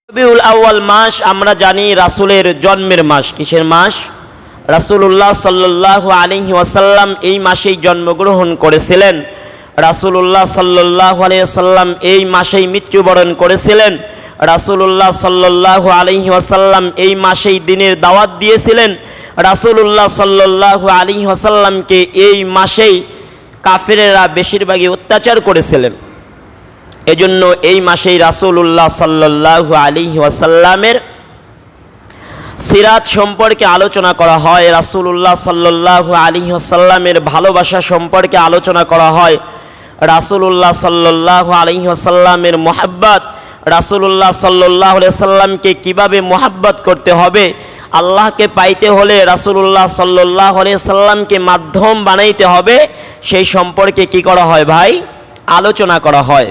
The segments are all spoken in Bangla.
রবিউল আউয়াল মাস আমরা জানি রাসূলের জন্মের মাস। কিসের মাস? রাসূলুল্লাহ সাল্লাল্লাহু আলাইহি ওয়াসাল্লাম এই মাসেই জন্মগ্রহণ করেছিলেন। রাসূলুল্লাহ সাল্লাল্লাহু আলাইহি ওয়াসাল্লাম এই মাসেই মৃত্যুবরণ করেছিলেন। রাসূলুল্লাহ সাল্লাল্লাহু আলাইহি ওয়াসাল্লাম এই মাসেই দ্বীনের দাওয়াত দিয়েছিলেন। রাসূলুল্লাহ সাল্লাল্লাহু আলাইহি ওয়াসাল্লামকে এই মাসেই কাফেরেরা বেশিরভাগই অত্যাচার করেছিলেন। এজন্য এই মাসেই রাসূলুল্লাহ সাল্লাল্লাহু আলাইহি ওয়াসাল্লামের সিরাত সম্পর্কে আলোচনা করা হয়। রাসূলুল্লাহ সাল্লাল্লাহু আলাইহি ওয়াসাল্লামের ভালোবাসা সম্পর্কে আলোচনা করা হয়। রাসূলুল্লাহ সাল্লাল্লাহু আলাইহি ওয়াসাল্লামের মুহাব্বত, রাসূলুল্লাহ সাল্লাল্লাহু আলাইহি ওয়াসাল্লামকে কিভাবে মুহাব্বত করতে হবে, আল্লাহকে পাইতে হলে রাসূলুল্লাহ সাল্লাল্লাহু আলাইহি ওয়াসাল্লামকে মাধ্যম বানাইতে হবে, সেই সম্পর্কে কি করা হয় ভাই? আলোচনা করা হয়।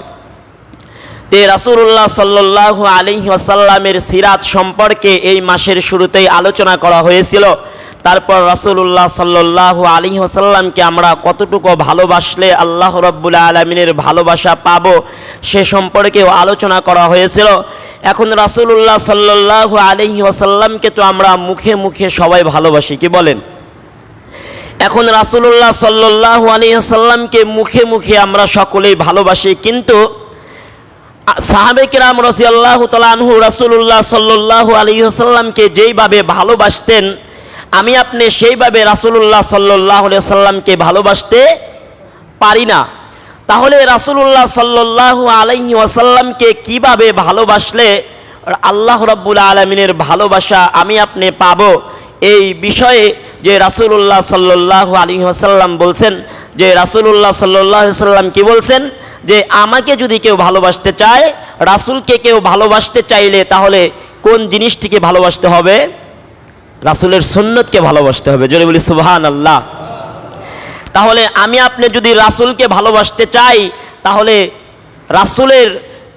তে রাসূলুল্লাহ সাল্লাল্লাহু আলাইহি ওয়াসাল্লামের সিরাত সম্পর্কে এই মাসের শুরুতেই আলোচনা করা হয়েছিল। তারপর রাসূলুল্লাহ সাল্লাল্লাহু আলাইহি ওয়াসাল্লামকে আমরা কতটুকু ভালোবাসলে আল্লাহ রাব্বুল আলামিনের ভালোবাসা পাবো সে সম্পর্কেও আলোচনা করা হয়েছিল। এখন রাসূলুল্লাহ সাল্লাল্লাহু আলাইহি ওয়াসাল্লামকে তো আমরা মুখে মুখে সবাই ভালোবাসি, কি বলেন? এখন রাসূলুল্লাহ সাল্লাল্লাহু আলাইহি ওয়াসাল্লামকে মুখে মুখে আমরা সকলেই ভালোবাসি, কিন্তু সাহাবে কিরাম রাদিয়াল্লাহু তাআলা আনহু রাসূলুল্লাহ সাল্লাল্লাহু আলাইহি ওয়াসাল্লামকে যেইভাবে ভালোবাসতেন আমি আপনি সেইভাবে রাসূলুল্লাহ সাল্লাল্লাহু আলাইহি ওয়াসাল্লামকে ভালোবাসতে পারি না। তাহলে রাসূলুল্লাহ সাল্লাল্লাহু আলাইহি ওয়াসাল্লামকে কিভাবে ভালোবাসলে আল্লাহ রাব্বুল আলামিনের ভালোবাসা আমি আপনি পাবো, এই বিষয়ে যে রাসূলুল্লাহ সাল্লাল্লাহু আলাইহি ওয়াসাল্লাম বলছেন, যে রাসূলুল্লাহ সাল্লাল্লাহু আলাইহি ওয়াসাল্লাম কি বলছেন, যে আমাকে যদি কেউ ভালোবাসতে চায়, রাসূলকে কেউ ভালোবাসতে চাইলে তাহলে কোন জিনিসটিকে ভালোবাসতে হবে? রাসূলের সুন্নতকে ভালোবাসতে হবে। জোরে বলি সুবহানাল্লাহ। তাহলে আমি আপনি যদি রাসূলকে ভালোবাসতে চাই তাহলে রাসূলের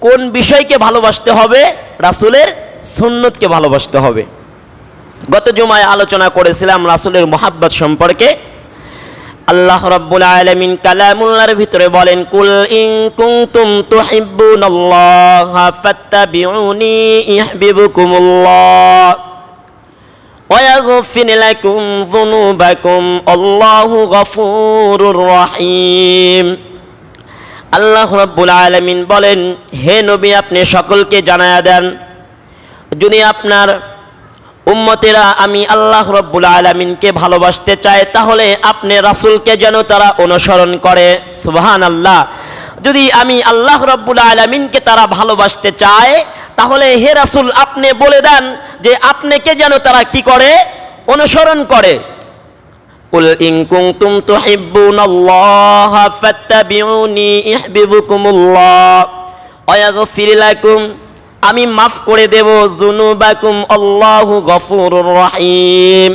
কোন বিষয়কে ভালোবাসতে হবে? রাসূলের সুন্নতকে ভালোবাসতে হবে। গত জুমায় আলোচনা করেছিলাম রাসূলের মুহাব্বত সম্পর্কে। আল্লাহ রাব্বুল আলামিন কালামুল্লাহর ভিতরে বলেন, কুল ইন কুনতুম তুহিব্বুনাল্লাহা ফাত্তাবিউনি ইউহিব্বুকুমুল্লাহ ওয়া ইয়াগফির লাকুম যুনুবাকুম আল্লাহু গফুরুর রহিম। আল্লাহ রাব্বুল আলামিন বলেন, হে নবী আপনি সকলকে জানায়া দেন, যদি আপনার উম্মতেরা আমি আল্লাহ রাব্বুল আলামিনকে ভালোবাসতে চায় তাহলে আপনি রাসূলকে যেন তারা অনুসরণ করে। সুবহানাল্লাহ। যদি আমি আল্লাহ রাব্বুল আলামিনকে তারা ভালোবাসতে চায় তাহলে হে রাসূল আপনি বলে দেন যে আপনাকে যেন তারা কি করে? অনুসরণ করে। কুল ইন কুনতুম তুহিব্বুনাল্লাহা ফাত্তাবিউনি ইউহিব্বুকুমুল্লাহ ওয়া ইয়াগফির লাকুম, আমি মাফ করে দেব, যুনুবাকুম আল্লাহু গফুরুর রহিম।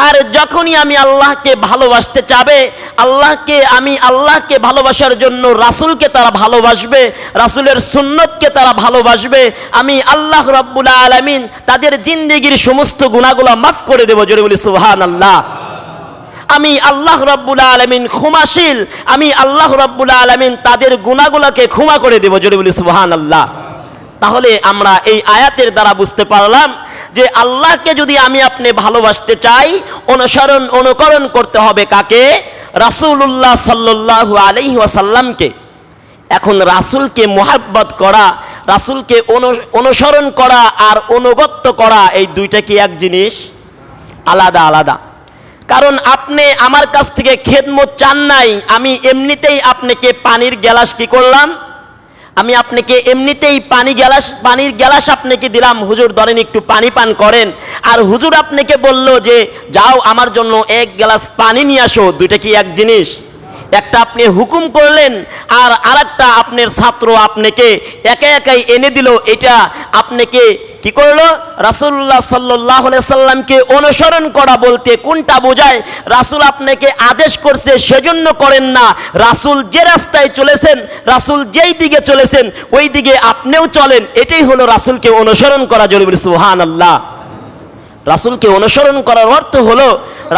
আর যখনই আমি আল্লাহকে ভালোবাসতে চাবে, আল্লাহকে ভালোবাসার জন্য রাসূলকে তারা ভালোবাসবে, রাসূলের সুন্নতকে তারা ভালোবাসবে, আমি আল্লাহ রাব্বুল আলামিন তাদের জিন্দেগীর সমস্ত গুনাহগুলো মাফ করে দেব। জোরে বলি সুবহানাল্লাহ। আমি আল্লাহ রাব্বুল আলামিন ক্ষমাশীল, আমি আল্লাহ রাব্বুল আলামিন তাদের গুনাহগুলোকে ক্ষমা করে দেব। জোরে বলি সুবহানাল্লাহ। তাহলে আমরা এই আয়াতের দ্বারা বুঝতে পারলাম যে আল্লাহকে যদি আমি আপনি ভালোবাসতে চাই অনুকরণ করতে হবে কাকে? রাসূলুল্লাহ সাল্লাল্লাহু আলাইহি ওয়াসাল্লামকে। এখন রাসূলকে মুহাব্বত করা, রাসূলকে অনুসরণ করা আর অনুগত্য করা এই দুইটা কি এক জিনিস? আলাদা আলাদা। কারণ আপনি আমার কাছ থেকে খেদমত চান নাই, আমি এমনিতেই আপনাকে পানির গ্লাস কি করলাম? আমি আপনাকে এমনিতেই পানির গ্লাস আপনাকে দিলাম, হুজুর ধরেন একটু পানি পান করেন, আর হুজুর আপনাকে বলল যে যাও আমার জন্য এক গ্লাস পানি নিয়ে আসো, দুইটা কি এক জিনিস? একটা আপনি হুকুম করলেন আর আরেকটা আপনার ছাত্র আপনাকে একা একাই এনে দিল, এটা আপনাকে কি করলো? রাসূলুল্লাহ সাল্লাল্লাহু আলাইহি সাল্লামকে অনুসরণ করা বলতে কোনটা বোঝায়? রাসূল আপনাকে আদেশ করছে সেজন্য করেন না, রাসূল যে রাস্তায় চলেছেন, রাসূল যেই দিকে চলেছেন ওই দিকে আপনিও চলেন, এটাই হলো রাসূলকে অনুসরণ করা। জোরে বলি সুবহানাল্লাহ। রাসূলকে অনুসরণ করার অর্থ হলো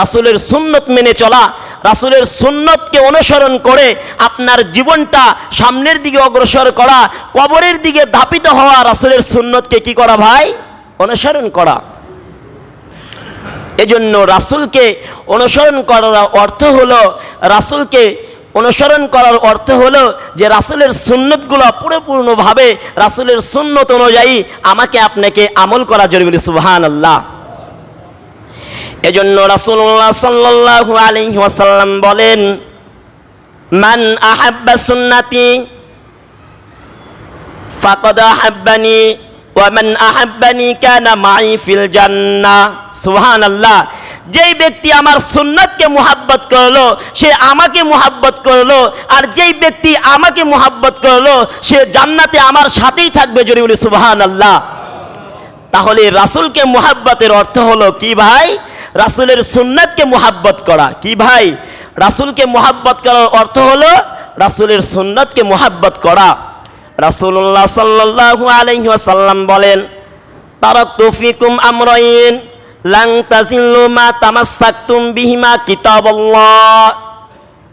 রাসূলের সুন্নত মেনে চলা, রাসূলের সুন্নতকে অনুসরণ করে আপনার জীবনটা সামনের দিকে অগ্রসর করা, কবরের দিকে ধাপিত হওয়া, রাসূলের সুন্নতকে কি করা ভাই? অনুসরণ করা। এজন্য রাসূলকে অনুসরণ করার অর্থ হলো, রাসূলকে অনুসরণ করার অর্থ হলো যে রাসূলের সুন্নতগুলো পরিপূর্ণভাবে রাসূলের সুন্নত অনুযায়ী আমাকে আপনাকে আমল করা জরুরি। সুবহানাল্লাহ। এজন্য রাসূলুল্লাহ সাল্লাল্লাহু আলাইহি ওয়াসাল্লাম বলেন, মান আহাব্বা সুন্নতি ফাকাদ আহাব্বানি ওয়া মান আহাব্বানি কানা মাই ফিল জান্নাহ। সুবহানাল্লাহ। যেই ব্যক্তি আমার সুন্নতকে মুহাব্বত করলো সে আমাকে মুহাব্বত করলো, আর যেই ব্যক্তি আমাকে মুহাব্বত করলো সে জান্নাতে আমার সাথেই থাকবে। জোরে বলি সুবহানাল্লাহ। তাহলে রাসূলকে মুহাব্বতের অর্থ হলো কি ভাই? রাসূলের সুন্নতকে মুহাব্বত করা। কি ভাই? রাসূলকে মুহাব্বত করার অর্থ হলো রাসূলের সুন্নতকে মুহাব্বত করা। রাসূলুল্লাহ সাল্লাল্লাহু আলাইহি ওয়াসাল্লাম বলেন, তারাকতু ফিকুম আমরাইন লান তাজিল্লু মা তামাসসাকতুম বিহিমা কিতাবাল্লাহ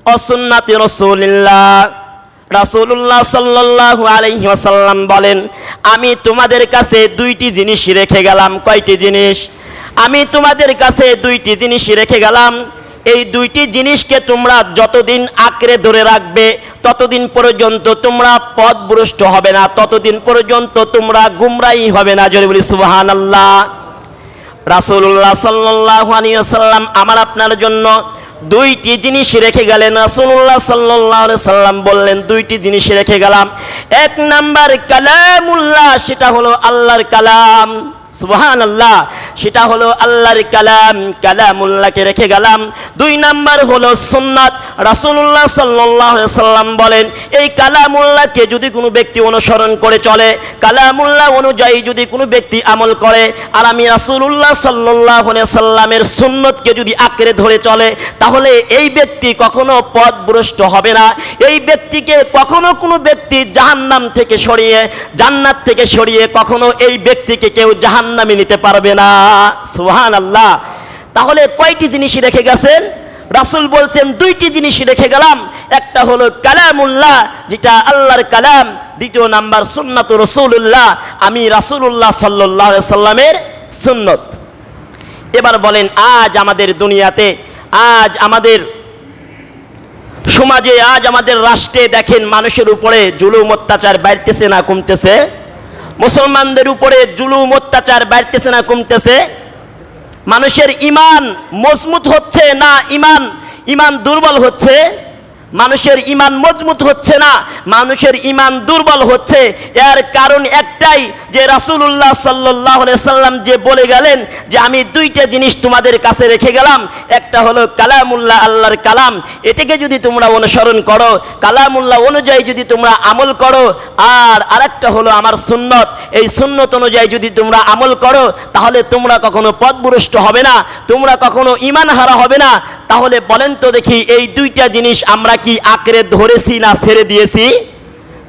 ওয়া সুন্নাতি রাসূলিল্লাহ। রাসূলুল্লাহ সাল্লাল্লাহু আলাইহি ওয়াসাল্লাম বলেন, আমি তোমাদের কাছে দুইটি জিনিস রেখে গেলাম। কয়টি জিনিস? আমি তোমাদের কাছে দুইটি জিনিস রেখে গেলাম। এই দুইটি জিনিসকে তোমরা যতদিন আঁকড়ে ধরে রাখবে ততদিন পর্যন্ত তোমরা পথভ্রষ্ট হবে না, ততদিন পর্যন্ত তোমরা গুমরাহী হবে না। জোরে বলি সুবহানাল্লাহ। রাসূলুল্লাহ সাল্লাল্লাহু আলাইহি ওয়াসাল্লাম আমার আপনার জন্য দুইটি জিনিস রেখে গেলেন। রাসূলুল্লাহ সাল্লাল্লাহু আলাইহি ওয়াসাল্লাম বললেন, দুইটি জিনিস রেখে গেলাম। এক নাম্বার কালামুল্লাহ, সেটা হলো আল্লাহর কালাম। সুবহানাল্লাহ। সেটা হলো আল্লাহর কালাম, কালামুল্লাহকে রেখে গেলাম। দুই নাম্বার হলো সুন্নাত। রাসূলুল্লাহ সাল্লাল্লাহু আলাইহি ওয়াসাল্লাম বলেন, এই কালামুল্লাহকে যদি কোনো ব্যক্তি অনুসরণ করে চলে, কালামুল্লাহ অনুযায়ী যদি কোনো ব্যক্তি আমল করে, আর আমি রাসূলুল্লাহ সাল্লাল্লাহু আলাইহি ওয়াসাল্লামের সুন্নতকে যদি আঁকড়ে ধরে চলে, তাহলে এই ব্যক্তি কখনো পথভ্রষ্ট হবে না। এই ব্যক্তিকে কখনো কোনো ব্যক্তি জাহান্নাম থেকে সরিয়ে, জান্নাত থেকে সরিয়ে কখনো এই ব্যক্তিকে কেউ জাহান্নামে নিতে পারবে না। সুবহানাল্লাহ। তাহলে কয়টি জিনিস রেখে গেছেন? রাসূল বলছেন দুইটি জিনিস রেখে গেলাম। একটা হলো কালামুল্লাহ, যেটা আল্লাহর কালাম। দ্বিতীয় নাম্বার সুন্নাতুর রাসূলুল্লাহ, আমি রাসূলুল্লাহ সাল্লাল্লাহু আলাইহি সাল্লামের সুন্নত। এবার বলেন, আজ আমাদের দুনিয়াতে, আজ আমাদের সমাজে, আজ আমাদের রাষ্ট্রে দেখেন মানুষের উপরে জুলুম অত্যাচার বাড়তেছে না কমতেছে? মুসলমানদের উপরে জুলুম অত্যাচার বাড়তেছে না কমতেছে? মানুষের ঈমান মজবুত হচ্ছে না ঈমান দুর্বল হচ্ছে? মানুষের ঈমান মজবুত হচ্ছে না, মানুষের ঈমান দুর্বল হচ্ছে। এর কারণ একটাই, যে রাসূলুল্লাহ সাল্লাল্লাহু আলাইহি সাল্লাম যে বলে গেলেন যে আমি দুইটা জিনিস তোমাদের কাছে রেখে গেলাম। একটা হলো কালামুল্লাহ, আল্লাহর কালাম। এটাকে যদি তোমরা অনুসরণ করো, কালামুল্লাহ অনুযায়ী যদি তোমরা আমল করো, আর আরেকটা হলো আমার সুন্নত, এই সুন্নত অনুযায়ী যদি তোমরা আমল করো, তাহলে তোমরা কখনো পথভ্রষ্ট হবে না, তোমরা কখনো ঈমান হারা হবে না। তাহলে বলেন তো দেখি, এই দুইটা জিনিস আমরা কি আঁকড়ে ধরেছি না ছেড়ে দিয়েছি?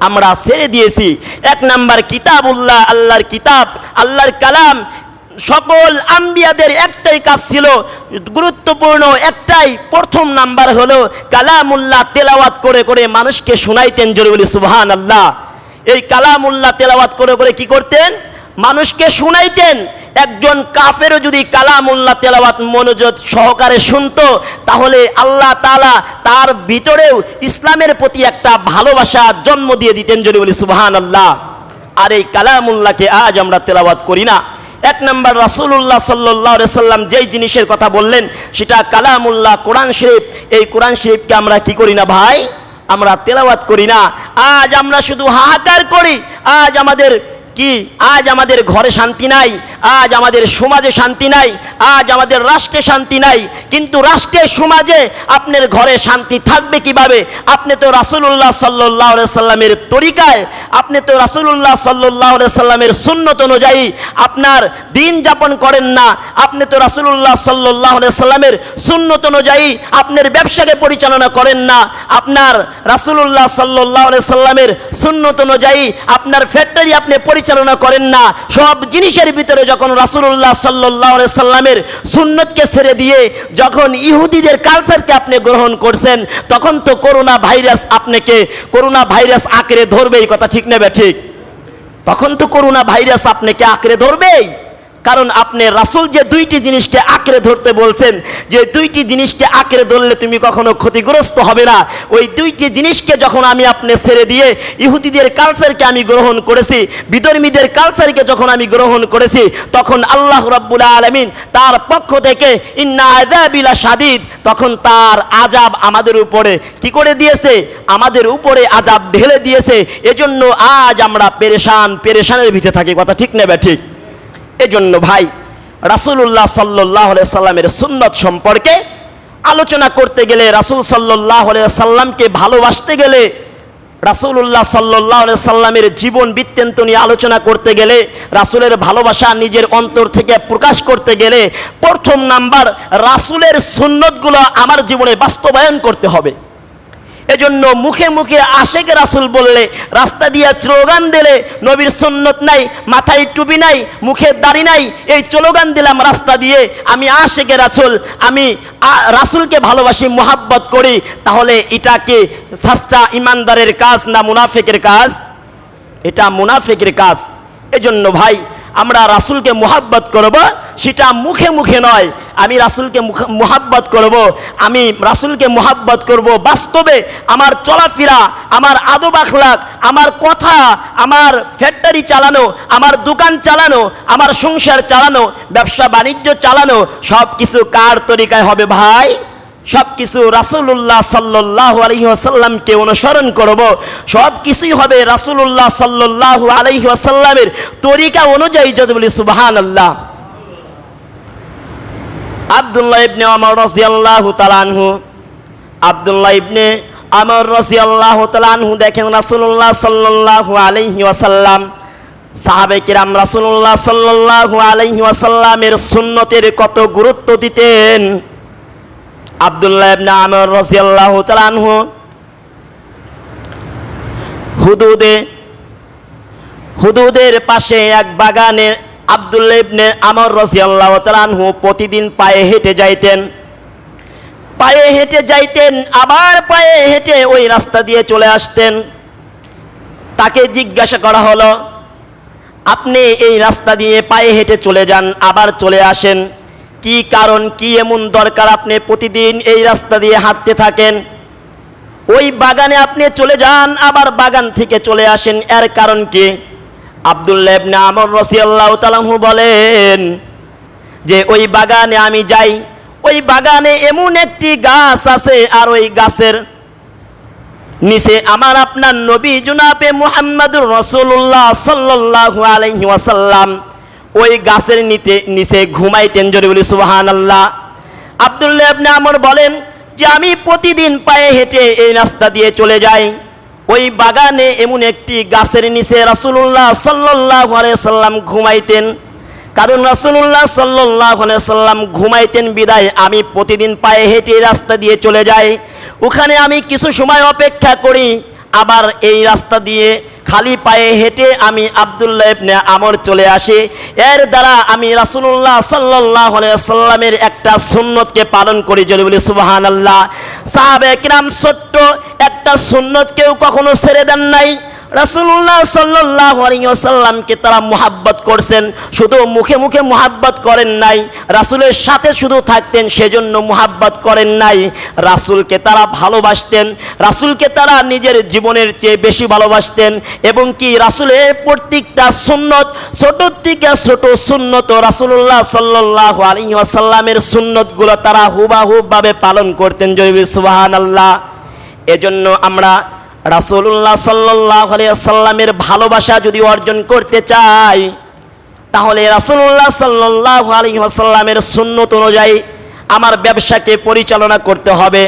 আমরা ছেড়ে দিয়েছি। এক নাম্বার কিতাবুল্লাহ, আল্লাহর কিতাব, আল্লাহর কালাম। সকল আম্বিয়াদের একটাই কাজ ছিল, গুরুত্বপূর্ণ একটাই, প্রথম নাম্বার হলো কালামুল্লাহ তেলাওয়াত করে করে মানুষকে শোনাইতেন। জোরে বলি সুবহানাল্লাহ। এই কালামুল্লাহ তেলাওয়াত করে করে কি করতেন? মানুষকে শুনাইতেন। একজন কাফেরও যদি কালামুল্লাহ তেলাওয়াত মনোযোগ সহকারে শুনতো, তাহলে আল্লাহ তাআলা তার ভিতরেও ইসলামের প্রতি একটা ভালোবাসা জন্ম দিয়ে দিতেন। জোরে বলি সুবহানাল্লাহ। আর এই কালামুল্লাহকে আজ আমরা তেলাওয়াত করি না। এক নম্বর রাসূলুল্লাহ সাল্লাল্লাহু আলাইহি সাল্লাম যেই জিনিসের কথা বললেন সেটা কালামুল্লাহ, কোরআন শরীফ। এই কোরআন শরীফকে আমরা কি করি না ভাই? আমরা তেলাওয়াত করি না। আজ আমরা শুধু হাহাকার করি। আজ আমাদের কি? আজ আমাদের ঘরে শান্তি নাই, আজ আমাদের সমাজে শান্তি নাই, আজ আমাদের রাষ্ট্রে শান্তি নাই। কিন্তু রাষ্ট্রে সমাজে আপনার ঘরে শান্তি থাকবে কিভাবে? আপনি তো রাসূলুল্লাহ সাল্লাল্লাহু আলাইহি সাল্লামের তরিকায়, আপনি তো রাসূলুল্লাহ সাল্লাল্লাহু আলাইহি সাল্লামের সুন্নত অনুযায়ী আপনার দিন যাপন করেন না। আপনি তো রাসূলুল্লাহ সাল্লাল্লাহু আলাইহি সাল্লামের সুন্নত অনুযায়ী আপনার ব্যবসাকে পরিচালনা করেন না। আপনার রাসূলুল্লাহ সাল্লাল্লাহু আলাইহি সাল্লামের সুন্নত অনুযায়ী আপনার ফ্যাক্টরি আপনি পরিচালনা করেন না। সব জিনিসের ভিতরে যখন রাসূলুল্লাহ সাল্লাল্লাহু আলাইহি সাল্লামের সুন্নতকে ছেড়ে দিয়ে যখন ইহুদিদের কালচারকে আপনি গ্রহণ করছেন, তখন তো করোনা ভাইরাস আঁকড়ে ধরবে। এই কথা ঠিক নেবে ঠিক? তখন তো করোনা ভাইরাস আপনাকে আঁকড়ে ধরবেই। কারণ আপনি রাসূল যে দুইটি জিনিসকে আঁকড়ে ধরতে বলছেন, যে দুইটি জিনিসকে আঁকড়ে ধরলে তুমি কখনো ক্ষতিগ্রস্ত হবে না, ওই দুইটি জিনিসকে যখন আপনি ছেড়ে দিয়ে ইহুদিদের কালচারকে আমি গ্রহণ করেছি, বিধর্মীদের কালচারকে যখন আমি গ্রহণ করেছি, তখন আল্লাহ রাব্বুল আলামিন তার পক্ষ থেকে ইন্না আযাবি লাশাদীদ, তখন তার আযাব আমাদের উপরে কি করে দিয়েছে? আমাদের উপরে আযাব ঢেলে দিয়েছে। এজন্য আজ আমরা পেরেশানের ভিতরে থাকি। কথা ঠিক নেবে ঠিক? এজন্য ভাই, রাসূলুল্লাহ সাল্লাল্লাহু আলাইহি সাল্লামের সুন্নত সম্পর্কে আলোচনা করতে গেলে, রাসূল সাল্লাল্লাহু আলাইহি সাল্লামকে ভালোবাসতে গেলে, রাসূলুল্লাহ সাল্লাল্লাহু আলাইহি সাল্লামের জীবন বৃত্তান্ত নিয়ে আলোচনা করতে গেলে, রাসূলের ভালোবাসা নিজের অন্তর থেকে প্রকাশ করতে গেলে, প্রথম নাম্বার রাসূলের সুন্নতগুলো আমার জীবনে বাস্তবায়ন করতে হবে। এজন্য মুখে মুখে আশেক রাসূল বললে, রাস্তা দিয়ে স্লোগান দিলে নবীর সুন্নত নাই, মাথায় টুপি নাই, মুখে দাড়ি নাই, এই স্লোগান দিলাম রাস্তা দিয়ে, আমি আশেকে রাসূল, আমি রাসূলকে ভালোবাসি, মুহাব্বত করি, তাহলে এটা কি সাচ্চা ইমানদারের কাজ না মুনাফিকের কাজ? এটা মুনাফিকের কাজ। এজন্য ভাই, আমরা রাসূলকে মুহাব্বত করব, সেটা মুখে মুখে নয়। আমি রাসূলকে মুহাব্বত করব, আমি রাসূলকে মুহাব্বত করব বাস্তবে। আমার চলাফেরা, আমার আদব আখলাক, আমার কথা, আমার ফ্যাক্টরি চালানো, আমার দোকান চালানো, আমার সংসার চালানো, ব্যবসা বাণিজ্য চালানো, সব কিছু কার তরিকায় হবে ভাই? সব কিছু রাসূলুল্লাহ সাল্লাল্লাহু আলাইহি ওয়াসাল্লামকে অনুসরণ করব। সব কিছুই হবে রাসূলুল্লাহ সাল্লাল্লাহু আলাইহি ওয়াসাল্লামের তরিকা অনুযায়ী। যদি বলি সুবহানাল্লাহ। আব্দুল্লাহ ইবনে ওমর রাদিয়াল্লাহু তাআলা আনহু, আব্দুল্লাহ ইবনে ওমর রাদিয়াল্লাহু তাআলা আনহু দেখেন রাসূলুল্লাহ সাল্লাল্লাহু আলাইহি ওয়াসাল্লাম, সাহাবে কিরাম রাসূলুল্লাহ সাল্লাল্লাহু আলাইহি ওয়াসাল্লামের সুন্নতের কত গুরুত্ব দিতেন। আব্দুল্লাহ ইবনে ওমর রাদিয়াল্লাহু তাআলা আনহু হুদুদের পাশে এক বাগানে আব্দুল্লাহ ইবনে ওমর রাদিয়াল্লাহু তাআলা আনহু প্রতিদিন পায়ে হেঁটে যাইতেন, আবার পায়ে হেঁটে ওই রাস্তা দিয়ে চলে আসতেন। তাকে জিজ্ঞাসা করা হলো, আপনি এই রাস্তা দিয়ে পায়ে হেঁটে চলে যান, আবার চলে আসেন, কি কারণ? কি এমন দরকার আপনি প্রতিদিন এই রাস্তা দিয়ে হাঁটতে থাকেন? ওই বাগানে আপনি চলে যান, আবার বাগান থেকে চলে আসেন, এর কারণ কি? আব্দুল্লাহ ইবনে ওমর রাদিয়াল্লাহু তাআলা আনহু বলেন যে ওই বাগানে আমি যাই, ওই বাগানে এমন একটি গাছ আছে, আর ওই গাছের নিচে আমার আপনার নবী জনাবে মুহাম্মদুর রাসূলুল্লাহ সাল্লাল্লাহু আলাইহি ওয়াসাল্লাম ওই গাছের নিচে ঘুমাইতেন। জোরে বলি সুবহানাল্লাহ। আব্দুল্লাহ ইবনে ওমর বলেন যে আমি প্রতিদিন পায়ে হেঁটে এই রাস্তা দিয়ে চলে যাই, ওই বাগানে এমন একটি গাছের নিচে রাসূলুল্লাহ সাল্লাল্লাহু আলাইহি সাল্লাম ঘুমাইতেন। কারণ রাসূলুল্লাহ সাল্লাল্লাহু আলাইহি সাল্লাম ঘুমাইতেন বিদায় আমি প্রতিদিন পায়ে হেঁটে রাস্তা দিয়ে চলে যাই, ওখানে আমি কিছু সময় অপেক্ষা করি, আবার এই রাস্তা দিয়ে খালি পায়ে হেঁটে আমি আব্দুল্লাহ ইবনে ওমর চলে আসি। এর দ্বারা আমি রাসূলুল্লাহ সাল্লাল্লাহু আলাইহি সাল্লামের একটা সুন্নতকে পালন করি। যদি বলি সুবহানাল্লাহ। সাহাবে কিরাম ছোট্ট একটা সুন্নত কেউ কখনো ছেড়ে দেন নাই। রাসূলুল্লাহ সাল্লাল্লাহু আলাইহি ওয়াসাল্লামকে তারা মুহাব্বত করছেন, শুধু মুখে মুখে মুহাব্বত করেন নাই, রাসূলের সাথে শুধু থাকতেন সেজন্য মুহাব্বত করেন নাই, রাসূলকে তারা ভালোবাসতেন, রাসূলকে তারা নিজের জীবনের চেয়ে বেশি ভালোবাসতেন। এবং কি রাসূলের প্রত্যেকটা সুন্নত, ছোট থেকে ছোট সুন্নত রাসূলুল্লাহ সাল্লাল্লাহু আলাইহি ওয়াসাল্লামের সুন্নতগুলো তারা হুবহু ভাবে পালন করতেন। জয় সুবহানাল্লাহ। এজন্য আমরা রাসূলুল্লাহ সাল্লাল্লাহু আলাইহি ওয়াসাল্লামের ভালোবাসা যদি অর্জন করতে চাই, তাহলে রাসূলুল্লাহ সাল্লাল্লাহু আলাইহি ওয়াসাল্লামের সুন্নত অনুযায়ী আমার ব্যবসাকে পরিচালনা করতে হবে,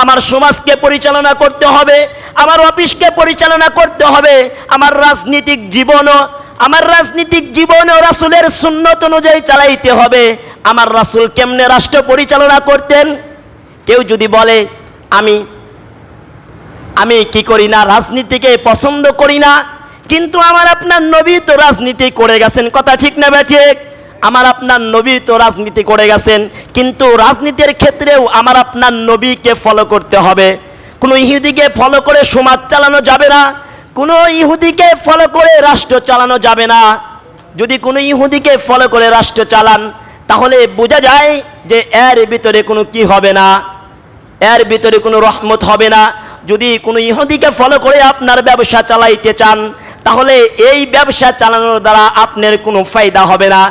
আমার সমাজকে পরিচালনা করতে হবে, আমার অফিসকে পরিচালনা করতে হবে, আমার রাজনৈতিক জীবনও রাসূলের সুন্নত অনুযায়ী চালাইতে হবে। আমার রাসূল কেমনে রাষ্ট্র পরিচালনা করতেন? কেউ যদি বলে আমি কি করি না, রাজনীতিকে পছন্দ করি না, কিন্তু আমার আপনার নবী তো রাজনীতি করে গেছেন, কথা ঠিক না ঠিক? আমার আপনার নবী তো রাজনীতি করে গেছেন, কিন্তু রাজনীতির ক্ষেত্রেও আমার আপনার নবীকে ফলো করতে হবে। কোনো ইহুদিকে ফলো করে সমাজ চালানো যাবে না, কোনো ইহুদিকে ফলো করে রাষ্ট্র চালানো যাবে না। যদি কোনো ইহুদিকে ফলো করে রাষ্ট্র চালান তাহলে বোঝা যায় যে এর ভিতরে কোনো কি হবে না, এর ভিতরে কোনো রহমত হবে না। যদি কোনো ইহুদিকে ফলো করে আপনার ব্যবসা চালাইতে চান তাহলে এই ব্যবসা চালানোর দ্বারা আপনার কোনো ফায়দা হবে না।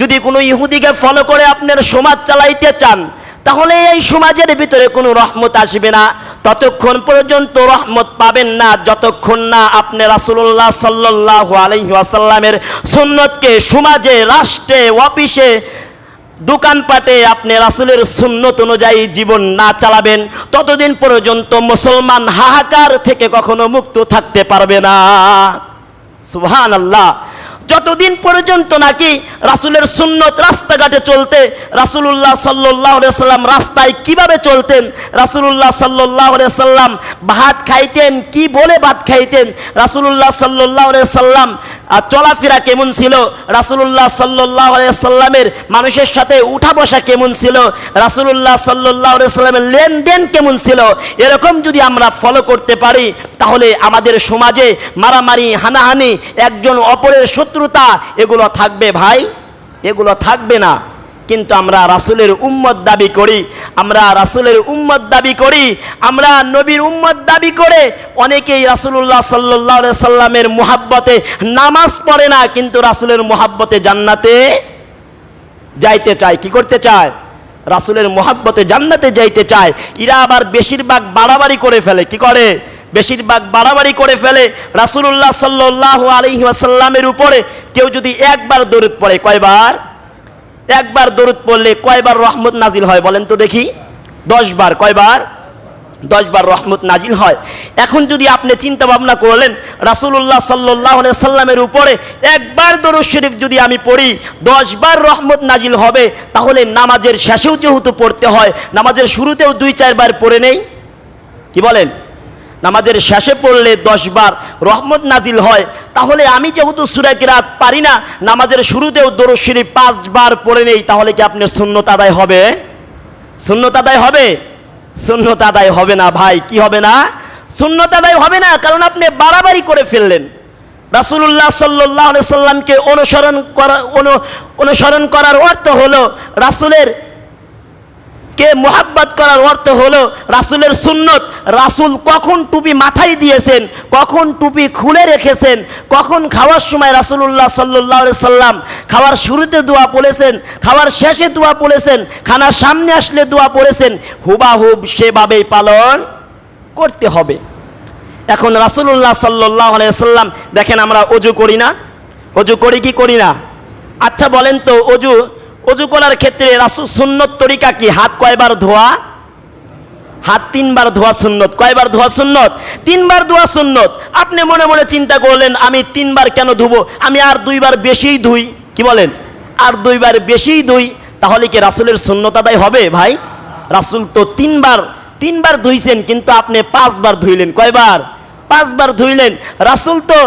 যদি কোনো ইহুদিকে ফলো করে আপনার সমাজ চালাইতে চান তাহলে এই সমাজের ভিতরে কোনো রহমত আসবে না। ততক্ষণ পর্যন্ত রহমত পাবেন না যতক্ষণ না আপনি রাসূলুল্লাহ সাল্লাল্লাহু আলাইহি ওয়াসাল্লামের সুন্নতকে সমাজে, রাষ্ট্রে, অফিসে, দোকানপাটে আপনি রাসূলের সুন্নত অনুযায়ী জীবন না চালাবেন ততদিন পর্যন্ত মুসলমান হাহাকার থেকে কখনো মুক্ত থাকতে পারবে না। সুবহানাল্লাহ। যতদিন পর্যন্ত নাকি রাসূলের সুন্নত রাস্তাঘাটে চলতে, রাসূলুল্লাহ সাল্লাল্লাহু আলাইহি সাল্লাম রাস্তায় কিভাবে চলতেন, রাসূলুল্লাহ সাল্লাল্লাহু আলাইহি সাল্লাম ভাত খাইতেন, কি বলে ভাত খাইতেন, রাসূলুল্লাহ সাল্লাল্লাহু আলাইহি সাল্লাম চলাফেরা কেমন ছিল, রাসূলুল্লাহ সাল্লাল্লাহু আলাইহি সাল্লামের মানুষের সাথে উঠা বসা কেমন ছিল, রাসূলুল্লাহ সাল্লাল্লাহু আলাইহি সাল্লামের লেনদেন কেমন ছিল, এরকম যদি আমরা ফলো করতে পারি তাহলে আমাদের সমাজে মারামারি, হানাহানি, একজন অপরের শত্রুতা এগুলো থাকবে ভাই? এগুলো থাকবে না। কিন্তু আমরা রাসূলের উম্মত দাবি করি, আমরা রাসূলের উম্মত দাবি করি, আমরা নবীর উম্মত দাবি করে অনেকেই রাসূলুল্লাহ সাল্লাল্লাহু আলাইহি সাল্লামের মুহাব্বতে নামাজ পড়ে না, কিন্তু রাসূলের মুহাব্বতে জান্নাতে যাইতে চায়। কি করতে চায়? রাসূলের মুহাব্বতে জান্নাতে যাইতে চায়। এরা আবার বেশিরভাগ বাড়াবাড়ি করে ফেলে। কি করে? বেশিরভাগ বাড়াবাড়ি করে ফেলে। রাসূলুল্লাহ সাল্লাল্লাহু আলাইহি ওয়াসাল্লামের উপরে কেউ যদি একবার দরুদ পড়ে, কয়বার? একবার দরুদ পড়লে কয়বার রহমত নাজিল হয় বলেন তো দেখি? 10 বার। কয়বার? 10 বার রহমত নাজিল হয়। এখন যদি আপনি চিন্তা ভাবনা করলেন রাসূলুল্লাহ সাল্লাল্লাহু আলাইহি সাল্লামের উপরে একবার দরুদ শরীফ যদি আমি পড়ি 10 বার রহমত নাজিল হবে, তাহলে নামাজের শেষেও যেহেতু পড়তে হয়, নামাজের শুরুতেও 2-4 বার পড়ে নেই। কি বলেন? নামাজের শেষে পড়লে 10 বার রহমত নাজিল হয়, তাহলে আমি যেহেতু সূরা কিরাত পারি না, নামাজের শুরুতেও দরুদ শরীফ 5 বার পড়ে নেই, তাহলে কি আপনার সুন্নত আদায় হবে? সুন্নত আদায় হবে? সুন্নত আদায় হবে না ভাই। কি হবে না? সুন্নত আদায় হবে না, কারণ আপনি বাড়াবাড়ি করে ফেললেন। রাসূলুল্লাহ সাল্লাল্লাহু আলাইহি সাল্লামকে অনুসরণ করার অর্থ হলো রাসূলের কে মুহাব্বত করার অর্থ হলো রাসূলের সুন্নত। রাসূল কখন টুপি মাথায় দিয়েছেন, কখন টুপি খুলে রেখেছেন, কখন খাওয়ার সময় রাসূলুল্লাহ সাল্লাল্লাহু আলাইহি সাল্লাম খাওয়ার শুরুতে দোয়া পড়েছেন, খাওয়ার শেষে দোয়া পড়েছেন, খানার সামনে আসলে দোয়া পড়েছেন, হুবাহুব সেভাবেই পালন করতে হবে। এখন রাসূলুল্লাহ সাল্লাল্লাহু আলাইহি সাল্লাম দেখেন, আমরা ওযু করি না? ওযু করি কি করি না? আচ্ছা বলেন তো, ওযু করার ক্ষেত্রে রাসূল সুন্নত তরিকা কি? হাত কয়বার ধোয়া? হাত 3 বার ধোয়া সুন্নত। কয়বার ধোয়া সুন্নত? 3 বার ধোয়া সুন্নত। আপনি মনে মনে চিন্তা করলেন আমি 3 বার কেন ধুবো, আমি আর 2 বার বেশিই ধুই। কি বলেন? আর 2 বার বেশিই ধুই, তাহলে কি রাসূলের সুন্নত আদায় হবে ভাই? রাসূল তো 3 বার ধুইছেন, কিন্তু আপনি 5 বার ধুইলেন। কয়বার? 5 বার ধুইলেন। রাসূল তো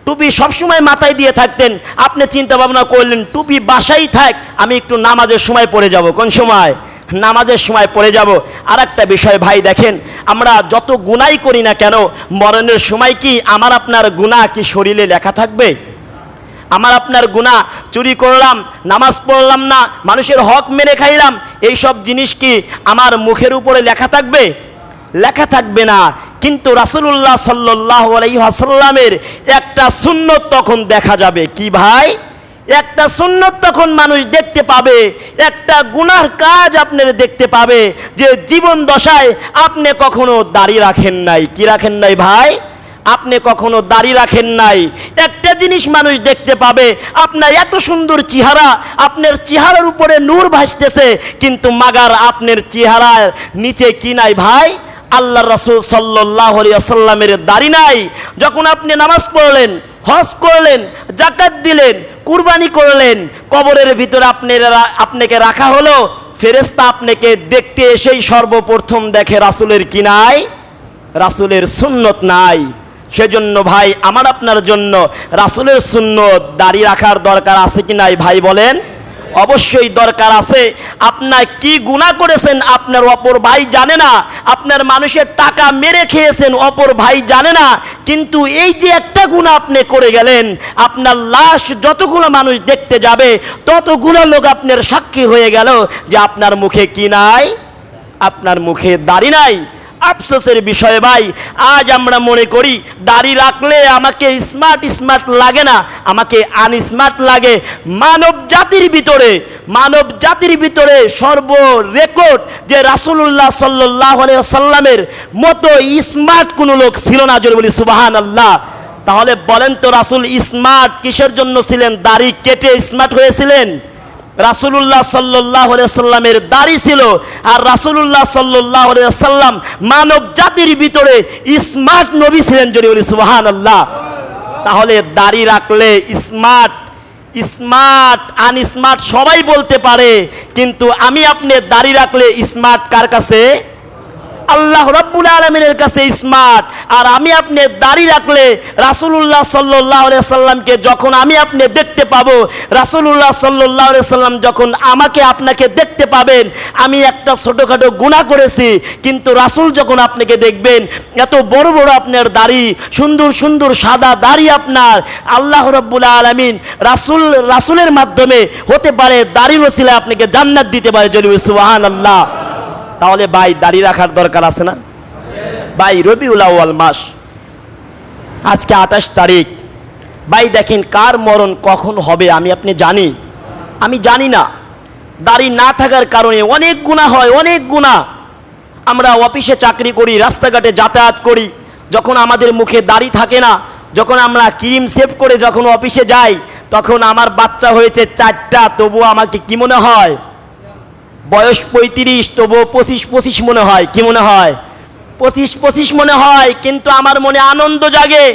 টুপি সবসময় মাথায় দিয়ে থাকতেন, আপনি চিন্তা ভাবনা করলেন টুপি বাসাই থাক, আমি একটু নামাজের সময় পড়ে যাব। কোন সময়? নামাজের সময় পড়ে যাব। আর একটা বিষয় ভাই দেখেন, আমরা যত গুনাই করি না কেন, মরণের সময় কি আমার আপনার গুনাহ কি শরীরে লেখা থাকবে? আমার আপনার গুনাহ, চুরি করলাম, নামাজ পড়লাম না, মানুষের হক মেরে খাইলাম, এই সব জিনিস কি আমার মুখের উপরে লেখা থাকবে? লেখা থাকবে না। কিন্তু রাসূলুল্লাহ সাল্লাল্লাহু আলাইহি ওয়াসাল্লামের একটা সুন্নত তখন দেখা যাবে। কি ভাই? একটা সুন্নত তখন মানুষ দেখতে পাবে, একটা গুনার কাজ আপনারা দেখতে পাবে যে জীবন দশায় আপনি কখনো দাড়ি রাখেন নাই। কি রাখেন নাই ভাই? আপনি কখনো দাড়ি রাখেন নাই। একটা জিনিস মানুষ দেখতে পাবে, আপনার এত সুন্দর চেহারা, আপনার চেহারার উপরে নূর ভাসতেছে, কিন্তু মাগার আপনার চেহারার নিচে কি নাই ভাই? আল্লাহ রাসূল সাল্লাল্লাহু আলাইহি ওয়াসাল্লামের দাড়ি নাই। যখন আপনি নামাজ পড়লেন, হজ করলেন, যাকাত দিলেন, কুরবানি করলেন, কবরের ভিতরে আপনাকে রাখা হলো, ফেরেশতা আপনাকে দেখতে এসেই সর্বপ্রথম দেখে রাসূলের কি নাই? রাসূলের সুন্নত নাই। সেজন্য ভাই আমার আপনার জন্য রাসূলের সুন্নত দাড়ি রাখার দরকার আছে কি নাই ভাই বলেন? অবশ্যই দরকার আছে। আপনার কি গুনাহ করেছেন আপনার অপর ভাই জানে না, আপনার মানুষের টাকা মেরে খেয়েছেন অপর ভাই জানে না, কিন্তু এই যে একটা গুনাহ আপনি করে গেলেন, আপনার লাশ যতগুলো মানুষ দেখতে যাবে ততগুলো লোক আপনার সাক্ষী হয়ে গেল যে আপনার মুখে কি নাই, আপনার মুখে দাড়ি নাই। আফসোসের বিষয় ভাই, আজ আমরা মনে করি দাড়ি রাখলে আমাকে স্মার্ট স্মার্ট লাগে না, আমাকে আনস্মার্ট লাগে। মানব জাতির ভিতরে সর্ব রেকর্ড যে রাসূলুল্লাহ সাল্লাল্লাহু আলাইহি ওয়াসাল্লামের মতো স্মার্ট কোনো লোক ছিল না, জোরে বলি সুবহানাল্লাহ। তাহলে বলেন তো রাসূল স্মার্ট কিসের জন্য ছিলেন? দাড়ি কেটে স্মার্ট হয়েছিলেন? রাসূলুল্লাহ সাল্লাল্লাহু আলাইহি ওয়াসাল্লামের দাড়ি ছিল, আর রাসূলুল্লাহ সাল্লাল্লাহু আলাইহি ওয়াসাল্লাম মানব জাতির ভিতরে স্মার্ট নবী ছিলেন, যদি বলি সুবহানাল্লাহ। তাহলে দাড়ি রাখলে স্মার্ট আনস্মার্ট সবাই বলতে পারে, কিন্তু আমি আপনি দাড়ি রাখলে স্মার্ট কার কাছে? আল্লাহ রাব্বুল আলামিনের কাছে স্মার্ট। আর আমি আপনি দাড়ি রাখলে রাসূলুল্লাহ সাল্লাল্লাহু আলাইহি সাল্লামকে যখন আমি আপনি দেখতে পাবো, রাসূলুল্লাহ সাল্লাল্লাহু আলাইহি সাল্লাম যখন আমাকে আপনাকে দেখতে পাবেন, আমি একটা ছোটখাটো গুনাহ করেছি, কিন্তু রাসূল যখন আপনাকে দেখবেন এত বড় বড় আপনার দাড়ি, সুন্দর সুন্দর সাদা দাড়ি আপনার, আল্লাহ রাব্বুল আলামিন রাসূলের মাধ্যমে হতে পারে দাড়ির ওসিলায় আপনাকে জান্নাত দিতে পারে, যদি সুবহানাল্লাহ। তাহলে ভাই দাড়ি রাখার দরকার আছে না ভাই? রবিউল আউয়াল মাস, আজকে 28 তারিখ। ভাই দেখেন কার মরণ কখন হবে আমি আপনি জানি? আমি জানি না। দাড়ি না থাকার কারণে অনেক গুনাহ হয়, অনেক গুনাহ। আমরা অফিসে চাকরি করি, রাস্তাঘাটে যাতায়াত করি, যখন আমাদের মুখে দাড়ি থাকে না, যখন আমরা ক্রিম সেভ করে যখন অফিসে যাই, তখন আমার বাচ্চা হয়েছে 4টা, তবুও আমাকে কি মনে হয়? বয়স 35, তবুও 25 মনে হয়। কি মনে হয়? 25 মনে হয়। কিন্তু আমার মনে আনন্দ জাগে।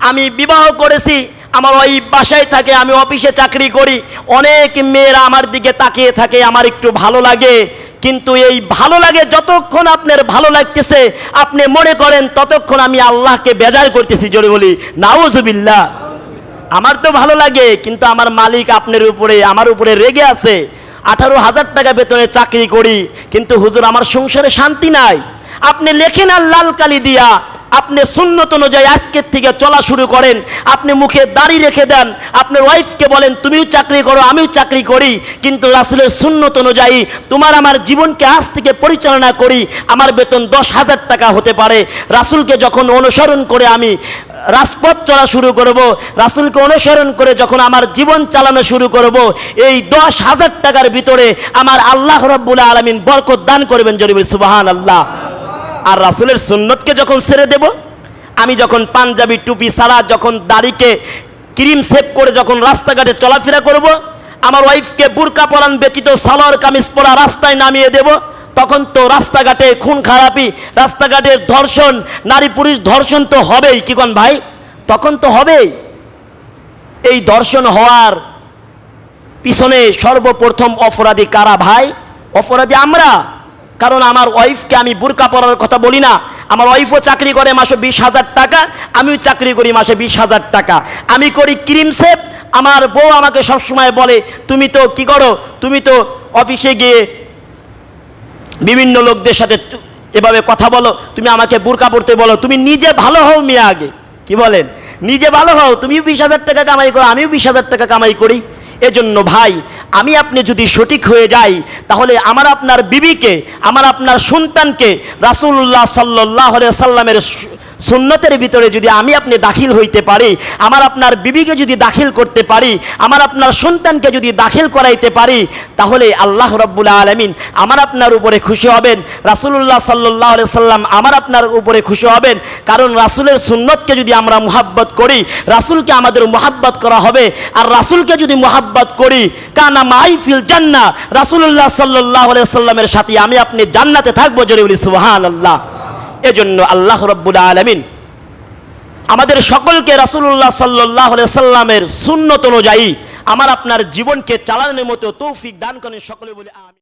আমি বিবাহ করেছি, আমার ওই বাসায় থাকে, আমি অফিসে চাকরি করি, অনেক মেয়েরা আমার দিকে তাকিয়ে থাকে, আমার একটু ভালো লাগে। কিন্তু এই ভালো লাগে যতক্ষণ আপনার ভালো লাগতেছে, আপনি মনে করেন ততক্ষণ আমি আল্লাহকে বেজার করতেছি, জোরে বলি নাউজুবিল্লাহ। আমার তো ভালো লাগে, কিন্তু আমার মালিক আপনার উপরে, আমার উপরে রেগে আছে। 18,000 টাকা বেতনে চাকরি করি, কিন্তু হুজুর আমার সংসারে শান্তি নাই। আপনি লেখেন আর লাল কালি দিয়া, আপনি সুন্নত অনুযায়ী আজকের থেকে চলা শুরু করেন। আপনি মুখে দাড়ি রেখে দেন, আপনার ওয়াইফকে বলেন তুমিও চাকরি করো আমিও চাকরি করি, কিন্তু রাসূলের সুন্নত অনুযায়ী তোমার আমার জীবনকে আজ থেকে পরিচালনা করি। আমার বেতন 10,000 টাকা হতে পারে। রাসূলকে যখন অনুসরণ করে আমি রাজপথ চলা শুরু করব, রাসূলকে অনুসরণ করে যখন আমার জীবন চালানো শুরু করব, এই 10,000 টাকার ভিতরে আমার আল্লাহ রাব্বুল আলামিন বরকত দান করবেন, জোরে বলি সুবহানাল্লাহ। আর রাসূলের সুন্নতকে যখন ছেড়ে দেব, আমি যখন পাঞ্জাবি টুপি ছাড়া যখন দাড়িকে ক্রিম সেভ করে যখন রাস্তাঘাটে চলাফেরা করব, আমার ওয়াইফকে বুরকা পরান ব্যতীত সালোয়ার কামিজ পরা রাস্তায় নামিয়ে দেব, তখন তো রাস্তাঘাটে খুন খারাপি, রাস্তাঘাটের ধর্ষণ, নারী পুরুষ ধর্ষণ তো হবেই। কি কোন ভাই? তখন তো হবেই। এই ধর্ষণ হওয়ার পিছনে সর্বপ্রথম অপরাধী কারা ভাই? অপরাধী আমরা। কারণ আমার ওয়াইফকে আমি বুরকা পরার কথা বলি না, আমার ওয়াইফও চাকরি করে মাসে 20,000 টাকা, আমিও চাকরি করি মাসে 20,000 টাকা। আমি করি ক্রিম সেভ, আমার বউ আমাকে সবসময় বলে তুমি তো কি করো, তুমি তো অফিসে গিয়ে বিভিন্ন লোকদের সাথে এভাবে কথা বলো, তুমি আমাকে বুরকা পড়তে বলো, তুমি নিজে ভালো হও মিয়া আগে। কি বলেন? নিজে ভালো হও, তুমিও 20,000 টাকা কামাই করো, আমিও 20,000 টাকা কামাই করি। এজন্য ভাই আমি আপনি যদি সঠিক হয়ে যাই, তাহলে আমার আপনার বিবিকে, আমার আপনার সন্তানকে রাসূলুল্লাহ সাল্লাল্লাহু আলাইহি সাল্লামের সুন্নতের ভিতরে যদি আমি আপনি দাখিল হইতে পারি, আমার আপনার বিবিকে যদি দাখিল করতে পারি, আমার আপনার সন্তানকে যদি দাখিল করাইতে পারি, তাহলে আল্লাহ রাব্বুল আলামিন আমার আপনার উপরে খুশি হবেন, রাসূলুল্লাহ সাল্লাল্লাহু আলাইহি সাল্লাম আমার আপনার উপরে খুশি হবেন। কারণ রাসূলের সুন্নতকে যদি আমরা মুহাব্বত করি, রাসূলকে আমাদের মুহাব্বত করা হবে। আর রাসূলকে যদি মুহাব্বত করি, কানা মাই ফিল জান্নাহ, রাসূলুল্লাহ সাল্লাল্লাহু আলাইহি সাল্লামের সাথে আমি আপনি জান্নাতে থাকবো, জোরে বলি সুবহানাল্লাহ। এজন্য আল্লাহ রাব্বুল আলামিন আমাদের সকলকে রাসূলুল্লাহ সাল্লাল্লাহু আলাইহি সাল্লামের সুন্নত অনুযায়ী আমার আপনার জীবনকে চালানোর মতো তৌফিক দান করেন। সকলে বলে আমিন।